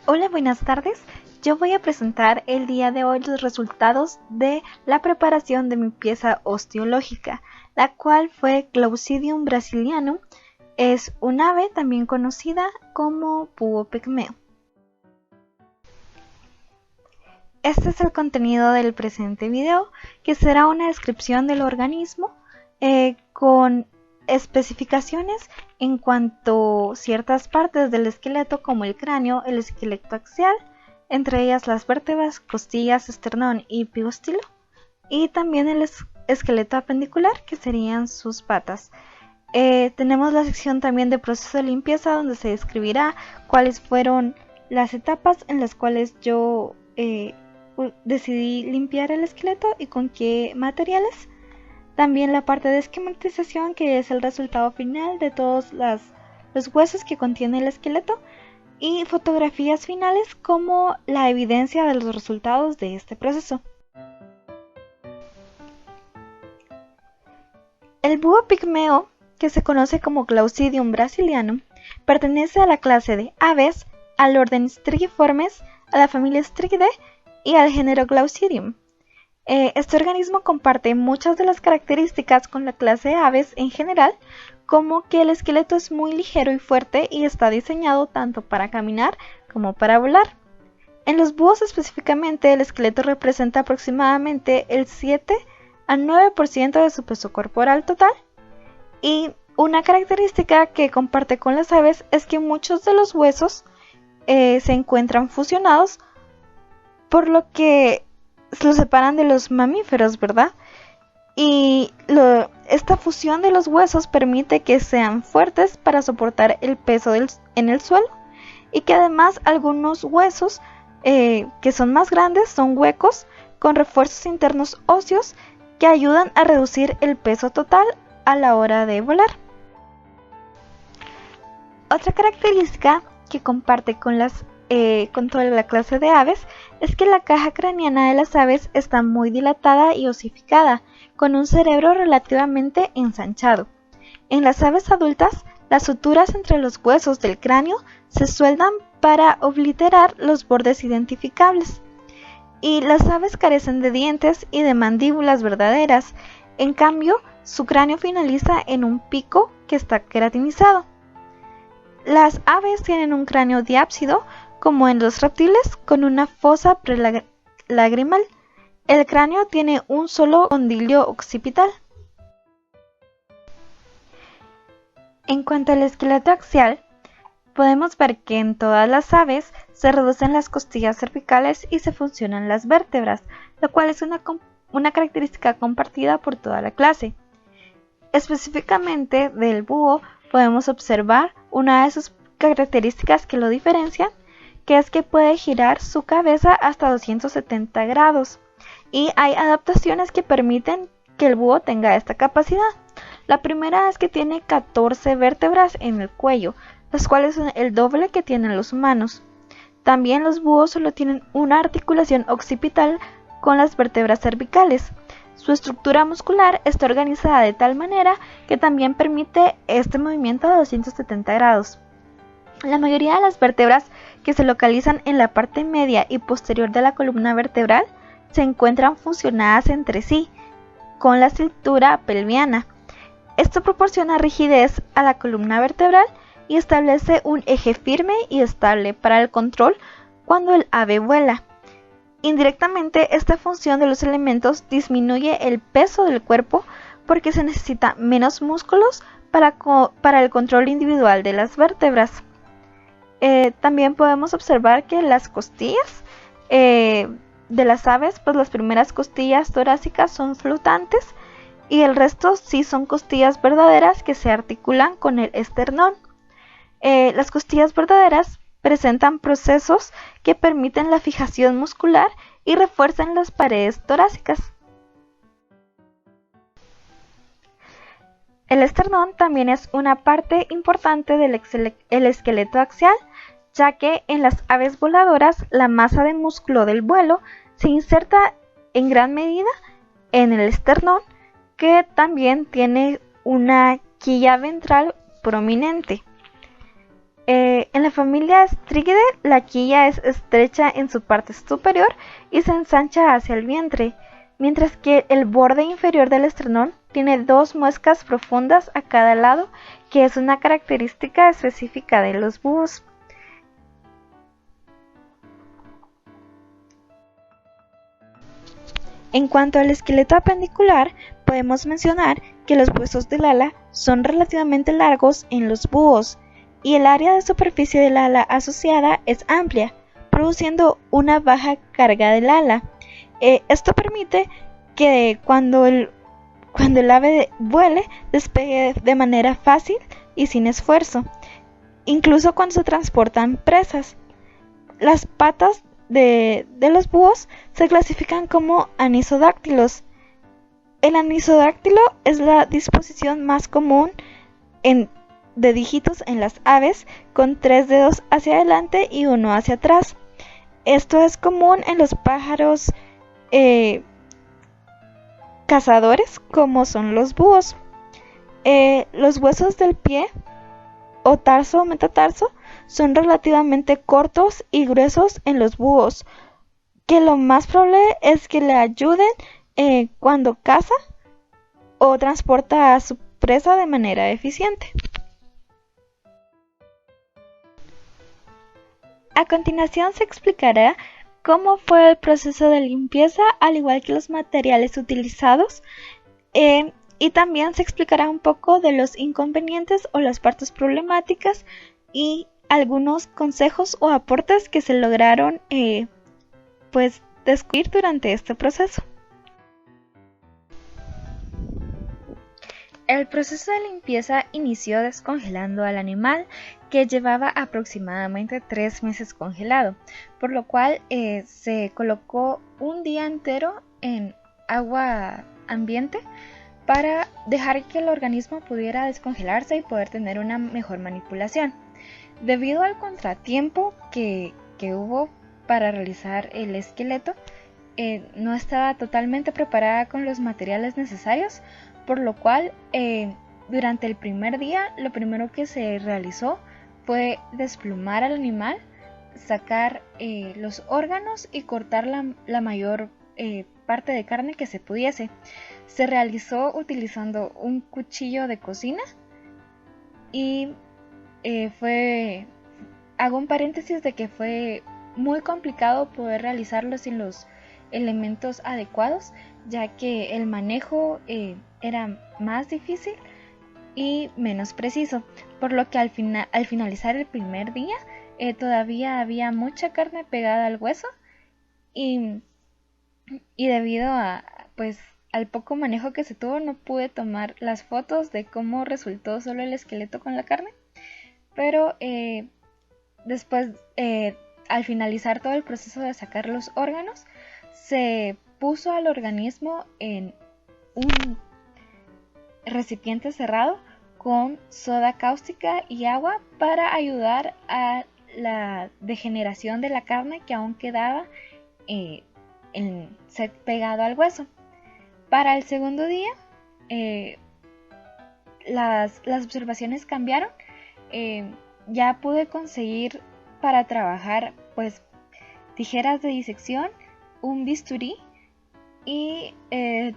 Hola, buenas tardes. Yo voy a presentar el día de hoy los resultados de la preparación de mi pieza osteológica, la cual fue Glaucidium brasilianum. Es un ave también conocida como búho pigmeo. Este es el contenido del presente video, que será una descripción del organismo con especificaciones en cuanto a ciertas partes del esqueleto como el cráneo, el esqueleto axial, entre ellas las vértebras, costillas, esternón y epigostilo, y también el esqueleto apendicular, que serían sus patas. Tenemos la sección también de proceso de limpieza, donde se describirá cuáles fueron las etapas en las cuales yo decidí limpiar el esqueleto y con qué materiales. También la parte de esquematización, que es el resultado final de todos los huesos que contiene el esqueleto, y fotografías finales como la evidencia de los resultados de este proceso. El búho pigmeo, que se conoce como Glaucidium brasilianum, pertenece a la clase de aves, al orden Strigiformes, a la familia Strigidae y al género Glaucidium. Este organismo comparte muchas de las características con la clase de aves en general, como que el esqueleto es muy ligero y fuerte y está diseñado tanto para caminar como para volar. En los búhos específicamente, el esqueleto representa aproximadamente el 7 al 9% de su peso corporal total, y una característica que comparte con las aves es que muchos de los huesos se encuentran fusionados, por lo que los separan de los mamíferos, ¿verdad? Y esta fusión de los huesos permite que sean fuertes para soportar el peso en el suelo, y que además algunos huesos que son más grandes son huecos con refuerzos internos óseos que ayudan a reducir el peso total a la hora de volar. Otra característica que comparte con toda la clase de aves es que la caja craneana de las aves está muy dilatada y osificada, con un cerebro relativamente ensanchado. En las aves adultas, las suturas entre los huesos del cráneo se sueldan para obliterar los bordes identificables, y las aves carecen de dientes y de mandíbulas verdaderas. En cambio, su cráneo finaliza en un pico que está queratinizado. Las aves tienen un cráneo diápsido, como en los reptiles, con una fosa prelagrimal. El cráneo tiene un solo condilo occipital. En cuanto al esqueleto axial, podemos ver que en todas las aves se reducen las costillas cervicales y se fusionan las vértebras, lo cual es una característica compartida por toda la clase. Específicamente del búho podemos observar una de sus características que lo diferencian, que es que puede girar su cabeza hasta 270 grados, y hay adaptaciones que permiten que el búho tenga esta capacidad. La primera es que tiene 14 vértebras en el cuello, las cuales son el doble que tienen los humanos. También los búhos solo tienen una articulación occipital con las vértebras cervicales. Su estructura muscular está organizada de tal manera que también permite este movimiento de 270 grados. La mayoría de las vértebras que se localizan en la parte media y posterior de la columna vertebral se encuentran fusionadas entre sí con la estructura pelviana. Esto proporciona rigidez a la columna vertebral y establece un eje firme y estable para el control cuando el ave vuela. Indirectamente, esta función de los elementos disminuye el peso del cuerpo porque se necesita menos músculos para el control individual de las vértebras. También podemos observar que las costillas de las aves, pues las primeras costillas torácicas son flotantes y el resto sí son costillas verdaderas que se articulan con el esternón. Las costillas verdaderas presentan procesos que permiten la fijación muscular y refuerzan las paredes torácicas. El esternón también es una parte importante del esqueleto axial, ya que en las aves voladoras la masa de músculo del vuelo se inserta en gran medida en el esternón, que también tiene una quilla ventral prominente. En la familia Strigidae, la quilla es estrecha en su parte superior y se ensancha hacia el vientre, mientras que el borde inferior del esternón tiene dos muescas profundas a cada lado, que es una característica específica de los búhos. En cuanto al esqueleto apendicular, podemos mencionar que los huesos del ala son relativamente largos en los búhos y el área de superficie del ala asociada es amplia, produciendo una baja carga del ala. Esto permite que cuando el ave vuele, despegue de manera fácil y sin esfuerzo, incluso cuando se transportan presas. Las patas de los búhos se clasifican como anisodáctilos. El anisodáctilo es la disposición más común de dígitos en las aves, con 3 dedos hacia adelante y 1 hacia atrás. Esto es común en los pájaros cazadores, como son los búhos. Los huesos del pie, o tarso o metatarso, son relativamente cortos y gruesos en los búhos, que lo más probable es que le ayuden cuando caza o transporta a su presa de manera eficiente. A continuación se explicará cómo fue el proceso de limpieza, al igual que los materiales utilizados, y también se explicará un poco de los inconvenientes o las partes problemáticas y algunos consejos o aportes que se lograron descubrir durante este proceso. El proceso de limpieza inició descongelando al animal, que llevaba aproximadamente 3 meses congelado, por lo cual se colocó un día entero en agua ambiente para dejar que el organismo pudiera descongelarse y poder tener una mejor manipulación. Debido al contratiempo que hubo para realizar el esqueleto, no estaba totalmente preparada con los materiales necesarios, por lo cual durante el primer día lo primero que se realizó fue desplumar al animal, sacar los órganos y cortar la mayor parte de carne que se pudiese. Se realizó utilizando un cuchillo de cocina y hago un paréntesis de que fue muy complicado poder realizarlo sin los elementos adecuados, ya que el manejo era más difícil y menos preciso, por lo que al finalizar el primer día todavía había mucha carne pegada al hueso y debido al poco manejo que se tuvo, no pude tomar las fotos de cómo resultó solo el esqueleto con la carne, pero después al finalizar todo el proceso de sacar los órganos, se puso al organismo en un recipiente cerrado con soda cáustica y agua para ayudar a la degeneración de la carne que aún quedaba pegado al hueso. Para el segundo día las observaciones cambiaron. Ya pude conseguir para trabajar tijeras de disección, un bisturí y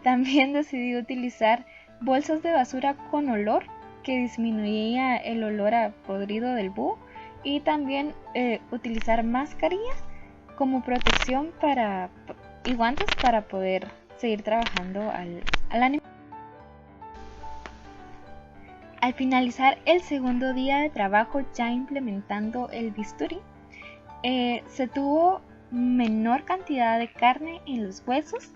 también decidí utilizar bolsas de basura con olor que disminuía el olor a podrido del búho, y también utilizar mascarilla como protección y guantes para poder seguir trabajando al animal. Al finalizar el segundo día de trabajo, ya implementando el bisturí, se tuvo menor cantidad de carne en los huesos.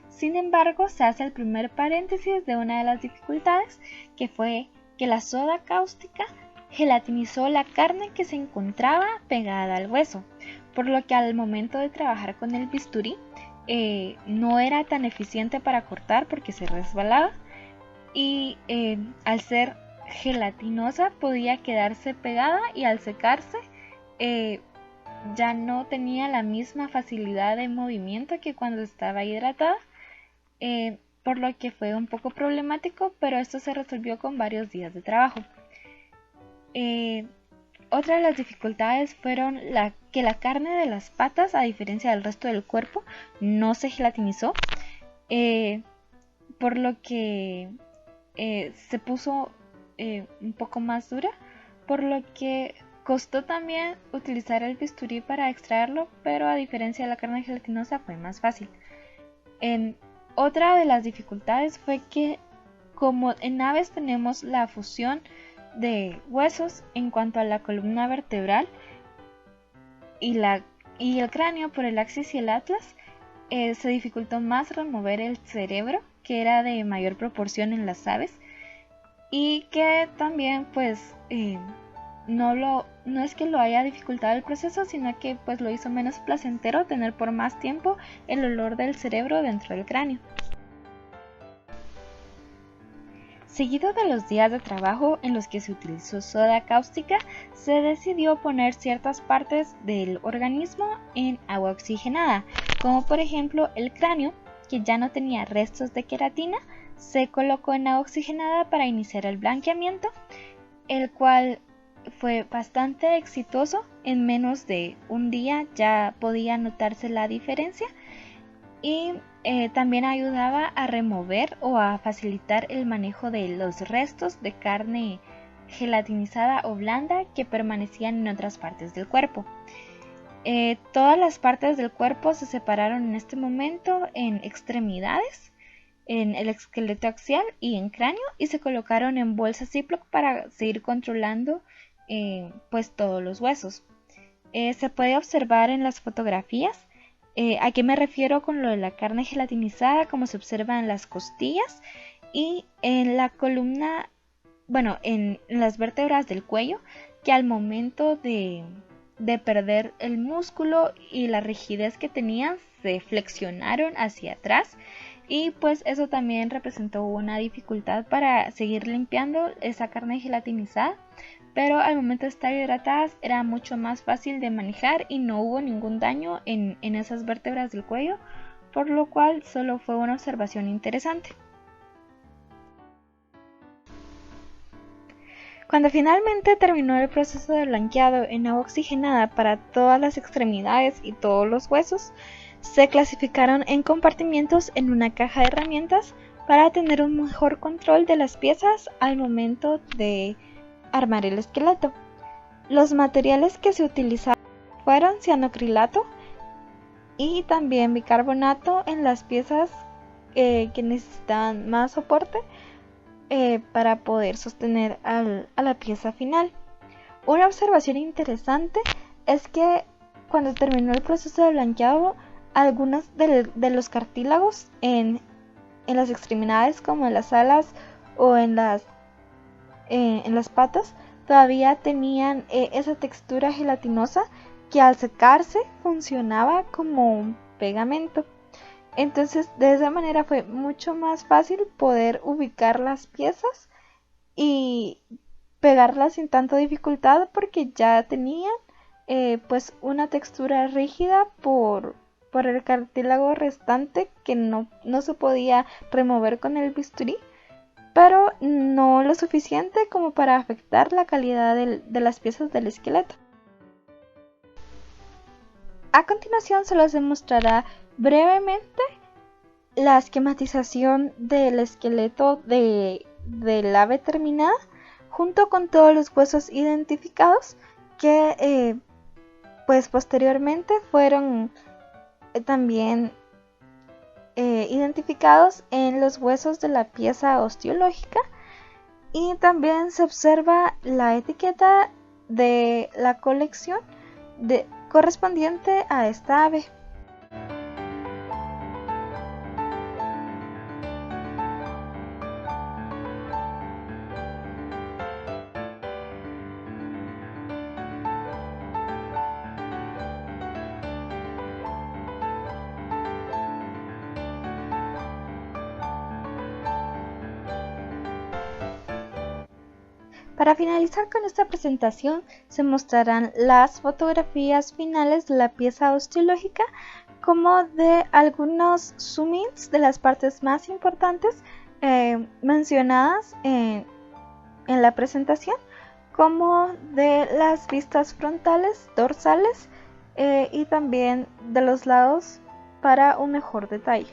Sin embargo, se hace el primer paréntesis de una de las dificultades, que fue que la soda cáustica gelatinizó la carne que se encontraba pegada al hueso, por lo que al momento de trabajar con el bisturí no era tan eficiente para cortar porque se resbalaba, y al ser gelatinosa podía quedarse pegada, y al secarse ya no tenía la misma facilidad de movimiento que cuando estaba hidratada, por lo que fue un poco problemático, pero esto se resolvió con varios días de trabajo. Otra de las dificultades fueron que la carne de las patas, a diferencia del resto del cuerpo, no se gelatinizó, por lo que se puso un poco más dura, por lo que costó también utilizar el bisturí para extraerlo, pero a diferencia de la carne gelatinosa fue más fácil. Otra de las dificultades fue que, como en aves tenemos la fusión de huesos en cuanto a la columna vertebral y el cráneo por el axis y el atlas, se dificultó más remover el cerebro, que era de mayor proporción en las aves, y que también pues no es que lo haya dificultado el proceso, sino que pues lo hizo menos placentero tener por más tiempo el olor del cerebro dentro del cráneo. Seguido de los días de trabajo en los que se utilizó soda cáustica, se decidió poner ciertas partes del organismo en agua oxigenada, como por ejemplo el cráneo, que ya no tenía restos de queratina, se colocó en agua oxigenada para iniciar el blanqueamiento, el cual fue bastante exitoso. En menos de un día ya podía notarse la diferencia, y también ayudaba a remover o a facilitar el manejo de los restos de carne gelatinizada o blanda que permanecían en otras partes del cuerpo. Todas las partes del cuerpo se separaron en este momento en extremidades, en el esqueleto axial y en cráneo, y se colocaron en bolsas Ziploc para seguir controlando pues todos los huesos. Se puede observar en las fotografías. ¿A qué me refiero con lo de la carne gelatinizada? Como se observa en las costillas y en la columna, bueno, en las vértebras del cuello, que al momento de perder el músculo y la rigidez que tenían, se flexionaron hacia atrás, y pues eso también representó una dificultad para seguir limpiando esa carne gelatinizada, pero al momento de estar hidratadas era mucho más fácil de manejar y no hubo ningún daño en esas vértebras del cuello, por lo cual solo fue una observación interesante. Cuando finalmente terminó el proceso de blanqueado en agua oxigenada para todas las extremidades y todos los huesos, se clasificaron en compartimientos en una caja de herramientas para tener un mejor control de las piezas al momento de armar el esqueleto. Los materiales que se utilizaron fueron cianocrilato y también bicarbonato en las piezas que necesitaban más soporte para poder sostener a la pieza final. Una observación interesante es que cuando terminó el proceso de blanqueado, algunos de los cartílagos en las extremidades, como en las alas o en las patas, todavía tenían esa textura gelatinosa que al secarse funcionaba como un pegamento. Entonces de esa manera fue mucho más fácil poder ubicar las piezas y pegarlas sin tanta dificultad, porque ya tenían pues una textura rígida por el cartílago restante que no se podía remover con el bisturí, pero no lo suficiente como para afectar la calidad de las piezas del esqueleto. A continuación solo se mostrará brevemente la esquematización del esqueleto del ave terminada, junto con todos los huesos identificados que pues posteriormente fueron también identificados en los huesos de la pieza osteológica, y también se observa la etiqueta de la colección correspondiente a esta ave. Para finalizar con esta presentación, se mostrarán las fotografías finales de la pieza osteológica, como de algunos zoom-ins de las partes más importantes mencionadas en la presentación, como de las vistas frontales, dorsales y también de los lados para un mejor detalle.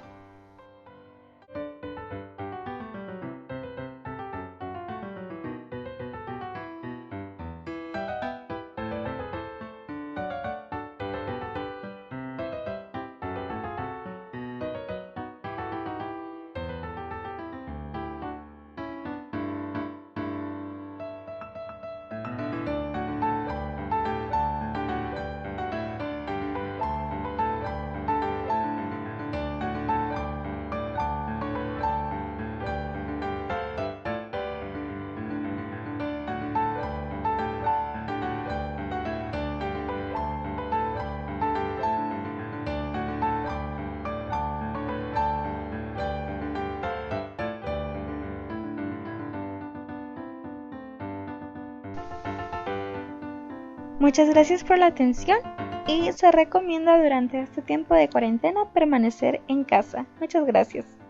Muchas gracias por la atención y se recomienda durante este tiempo de cuarentena permanecer en casa. Muchas gracias.